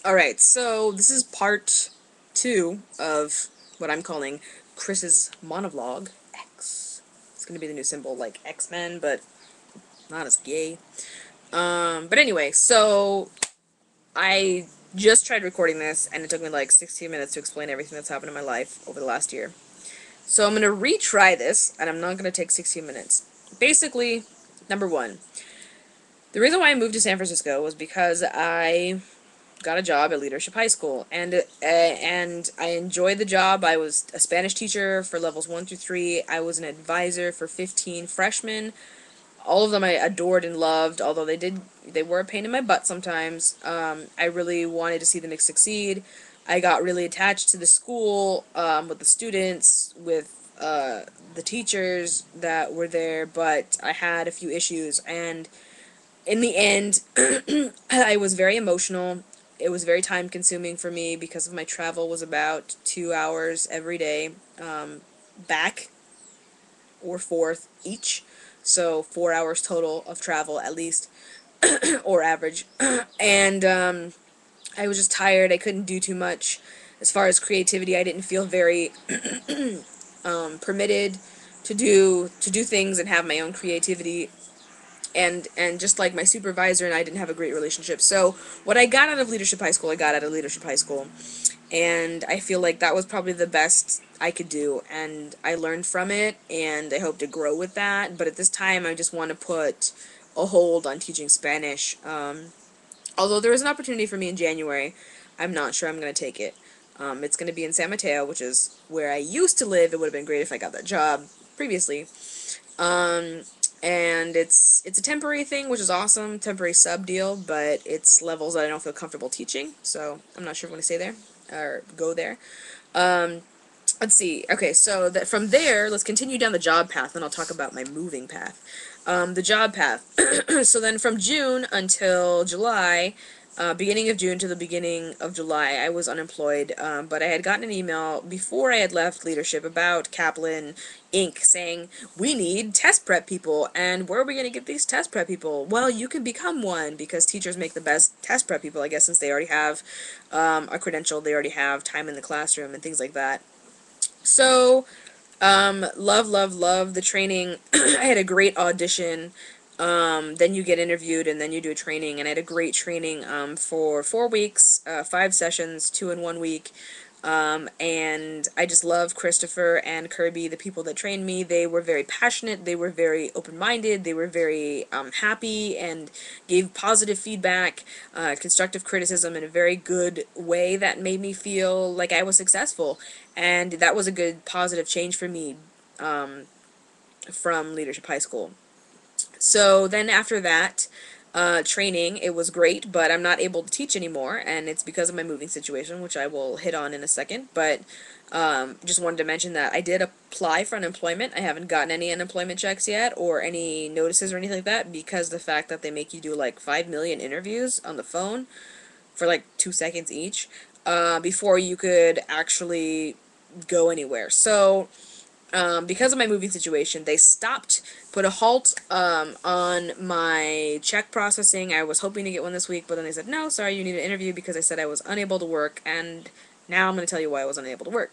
Alright, so this is part 2 of what I'm calling Chris's Monovlog. X. It's gonna be the new symbol, like X-Men, but not as gay. But anyway, so I just tried recording this, and it took me like 16 minutes to explain everything that's happened in my life over the last year. So I'm gonna retry this, and I'm not gonna take 16 minutes. Basically, number one, the reason why I moved to San Francisco was because I got a job at Leadership High School, and I enjoyed the job. I was a Spanish teacher for levels 1 through 3. I was an advisor for 15 freshmen. All of them I adored and loved, although they were a pain in my butt sometimes. I really wanted to see them succeed. I got really attached to the school, with the students, with the teachers that were there, but I had a few issues, and in the end, I was very emotional. It was very time consuming for me because of my travel was about 2 hours every day, back or forth each. So 4 hours total of travel at least, or average. And I was just tired. I couldn't do too much. As far as creativity, I didn't feel very permitted to do things and have my own creativity, and just like my supervisor and I didn't have a great relationship. So what I got out of Leadership High School, I got out of Leadership High School, and I feel like that was probably the best I could do, and I learned from it, and I hope to grow with that. But at this time, I just want to put a hold on teaching Spanish. Although there is an opportunity for me in January, I'm not sure I'm going to take it. It's going to be in San Mateo, which is where I used to live. It would have been great if I got that job previously. Um, and it's a temporary thing, which is awesome, temporary sub deal, but it's levels that I don't feel comfortable teaching, so I'm not sure if I'm going to stay there, or go there. Um, let's see, okay, so that from there, let's continue down the job path, and I'll talk about my moving path. The job path. So then from June until July, beginning of June to the beginning of July, I was unemployed, but I had gotten an email before I had left leadership about Kaplan Inc. saying, we need test prep people, and where are we going to get these test prep people? Well, you can become one, because teachers make the best test prep people, I guess, since they already have a credential, they already have time in the classroom, and things like that. So, love the training. I had a great audition. Then you get interviewed, and then you do a training, and I had a great training, for 4 weeks, 5 sessions, 2 in 1 week. And I just love Christopher and Kirby, the people that trained me. They were very passionate, they were very open-minded, they were very happy, and gave positive feedback, constructive criticism in a very good way that made me feel like I was successful. And that was a good positive change for me, from Leadership High School. So then after that training, it was great, but I'm not able to teach anymore, and it's because of my moving situation, which I will hit on in a second. But just wanted to mention that I did apply for unemployment. I haven't gotten any unemployment checks yet, or any notices or anything like that, because the fact that they make you do like 5 million interviews on the phone for like 2 seconds each, before you could actually go anywhere. So because of my moving situation, they put a halt on my check processing. I was hoping to get one this week, but then they said, no, sorry, you need an interview, because I said I was unable to work, and now I'm going to tell you why I was unable to work.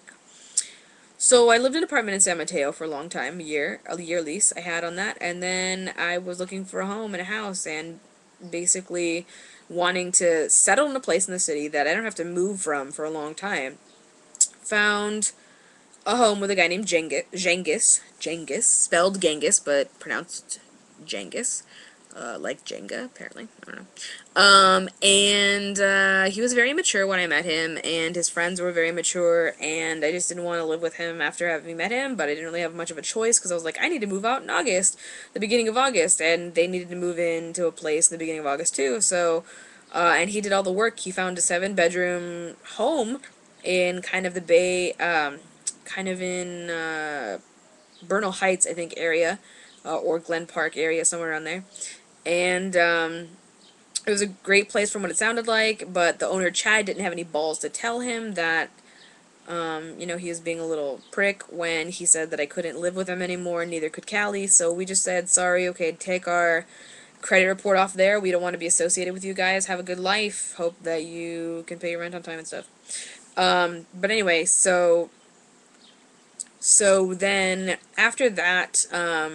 So I lived in an apartment in San Mateo for a long time, a year lease I had on that, and then I was looking for a home and a house, and basically wanting to settle in a place in the city that I don't have to move from for a long time. Found a home with a guy named Jengis, spelled Genghis, but pronounced Jengis, like Jenga, apparently, I don't know. And he was very mature when I met him, and his friends were very mature, and I just didn't want to live with him after having met him, but I didn't really have much of a choice, because I was like, I need to move out in August, the beginning of August, and they needed to move into a place in the beginning of August too, so, and he did all the work. He found a 7-bedroom home in kind of the Bay, kind of in Bernal Heights, I think, area, or Glen Park area, somewhere around there. And it was a great place from what it sounded like, but the owner, Chad, didn't have any balls to tell him that, he was being a little prick when he said that I couldn't live with him anymore, neither could Callie, so we just said, sorry, okay, take our credit report off there. We don't want to be associated with you guys. Have a good life. Hope that you can pay your rent on time and stuff. But anyway, so then after that,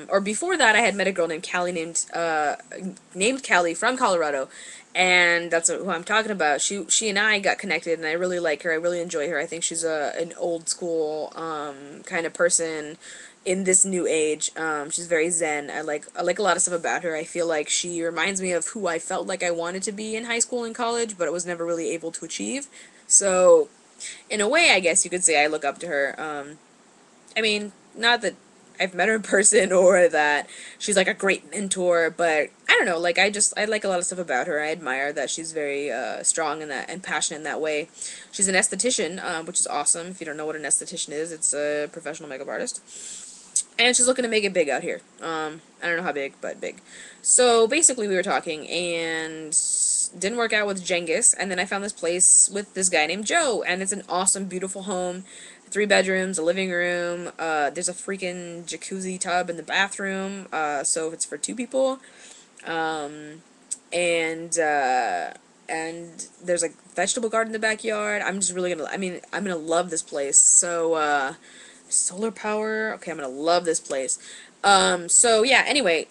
or before that, I had met a girl named Callie, named Callie from Colorado, and that's who I'm talking about. She and I got connected, and I really like her. I really enjoy her. I think she's an old school kind of person in this new age. She's very zen. I like a lot of stuff about her. I feel like she reminds me of who I felt like I wanted to be in high school and college, but I was never really able to achieve. So in a way, I guess you could say I look up to her. I mean, not that I've met her in person or that she's like a great mentor, but I don't know, like I like a lot of stuff about her. I admire that she's very strong in that and passionate in that way. She's an esthetician, which is awesome. If you don't know what an esthetician is, it's a professional makeup artist. And she's looking to make it big out here. I don't know how big, but big. So basically we were talking and didn't work out with Genghis, and then I found this place with this guy named Joe, and it's an awesome, beautiful home. 3 bedrooms, a living room, there's a freaking jacuzzi tub in the bathroom, so it's for 2 people, and there's a vegetable garden in the backyard. I'm just really gonna, I mean, I'm gonna love this place. So, solar power, okay, I'm gonna love this place. So yeah, anyway,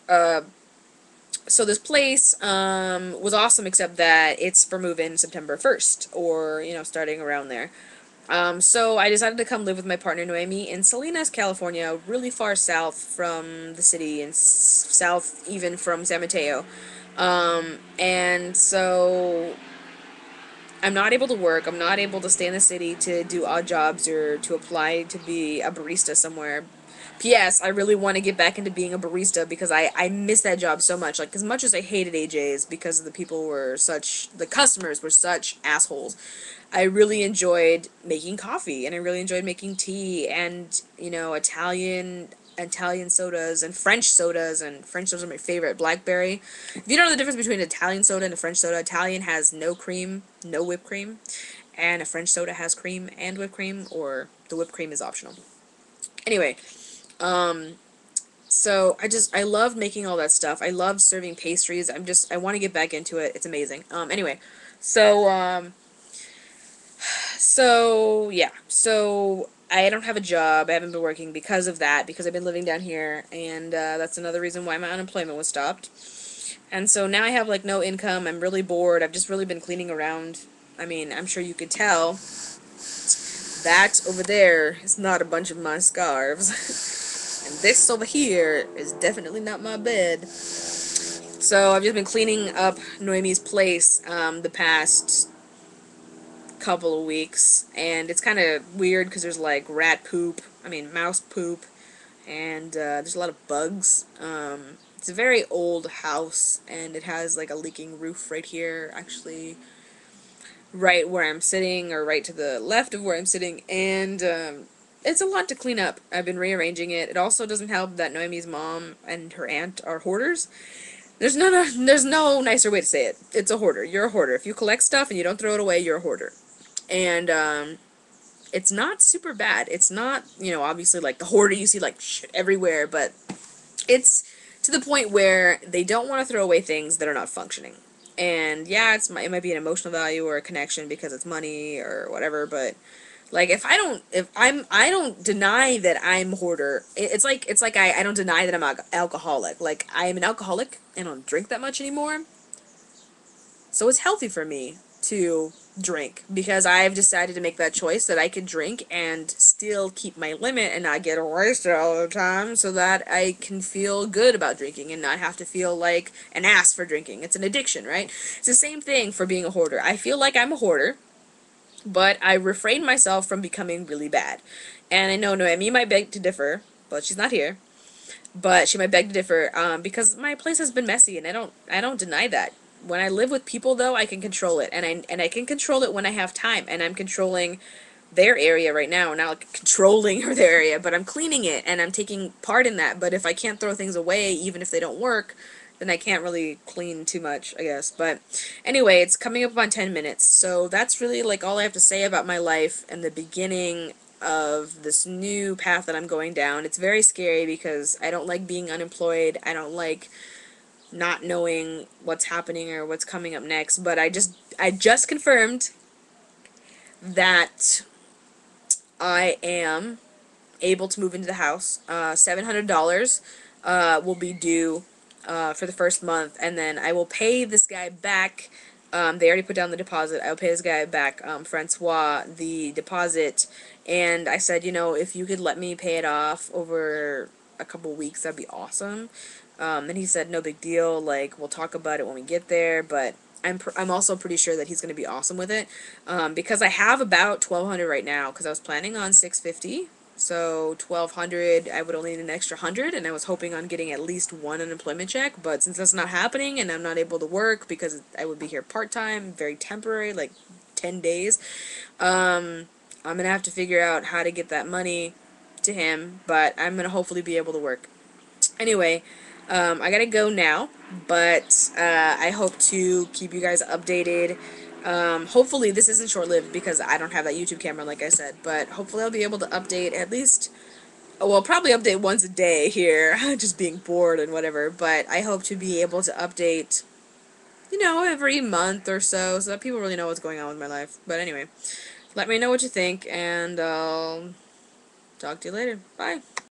so this place, was awesome, except that it's for move-in September 1st, or, you know, starting around there. So I decided to come live with my partner Noemi in Salinas, California, really far south from the city, and south even from San Mateo. And so I'm not able to work, I'm not able to stay in the city to do odd jobs or to apply to be a barista somewhere. P.S. I really want to get back into being a barista because I miss that job so much. Like, as much as I hated AJ's because the customers were such assholes, I really enjoyed making coffee, and I really enjoyed making tea, and, you know, Italian sodas, and French sodas are my favorite. Blackberry. If you don't know the difference between an Italian soda and a French soda, Italian has no cream, no whipped cream, and a French soda has cream and whipped cream, or the whipped cream is optional. Anyway, so I love making all that stuff. I love serving pastries. I want to get back into it. It's amazing. Anyway, so yeah, so I don't have a job. I haven't been working because of that, because I've been living down here, and that's another reason why my unemployment was stopped. And so now I have like no income. I'm really bored. I've just really been cleaning around. I mean, I'm sure you could tell that over there is not a bunch of my scarves. And this over here is definitely not my bed. So I've just been cleaning up Noemi's place the past couple of weeks, and it's kind of weird because there's like mouse poop, and there's a lot of bugs. It's a very old house, and it has like a leaking roof right here, actually right where I'm sitting, or right to the left of where I'm sitting, and it's a lot to clean up. I've been rearranging it. It also doesn't help that Noemi's mom and her aunt are hoarders. There's no nicer way to say it. It's a hoarder. You're a hoarder. If you collect stuff and you don't throw it away, you're a hoarder. And it's not super bad. It's not, you know, obviously like the hoarder you see like shit everywhere, but it's to the point where they don't want to throw away things that are not functioning. And yeah, it might be an emotional value or a connection because it's money or whatever, but like I don't deny that I'm a hoarder. It's like I don't deny that I'm an alcoholic. Like, I am an alcoholic and I don't drink that much anymore. So it's healthy for me to drink because I've decided to make that choice that I can drink and still keep my limit and not get wasted all the time, so that I can feel good about drinking and not have to feel like an ass for drinking. It's an addiction, right? It's the same thing for being a hoarder. I feel like I'm a hoarder, but I refrain myself from becoming really bad. And I know Noemi might beg to differ, but she's not here. But she might beg to differ because my place has been messy, and I don't deny that. When I live with people, though, I can control it, and I can control it when I have time, and I'm controlling their area right now, not like controlling their area, but I'm cleaning it, and I'm taking part in that. But if I can't throw things away, even if they don't work, then I can't really clean too much, I guess. But anyway, it's coming up on 10 minutes, so that's really like all I have to say about my life and the beginning of this new path that I'm going down. It's very scary because I don't like being unemployed. I don't like not knowing what's happening or what's coming up next. But I just confirmed that I am able to move into the house. $700 will be due for the first month, and then I will pay this guy back. They already put down the deposit. I will pay this guy back, Francois, the deposit. And I said, you know, if you could let me pay it off over a couple weeks, that'd be awesome. And he said, no big deal. Like, we'll talk about it when we get there. But I'm also pretty sure that he's going to be awesome with it, because I have about 1,200 right now, because I was planning on 650. So 1,200, I would only need an extra 100, and I was hoping on getting at least one unemployment check. But since that's not happening, and I'm not able to work because I would be here part-time, very temporary, like 10 days, I'm gonna have to figure out how to get that money to him. But I'm gonna hopefully be able to work. Anyway, I gotta go now, but I hope to keep you guys updated. Hopefully this isn't short-lived because I don't have that YouTube camera, like I said, but hopefully I'll be able to update at least, well, probably update once a day here, just being bored and whatever, but I hope to be able to update, you know, every month or so that people really know what's going on with my life. But anyway, let me know what you think, and I'll talk to you later. Bye.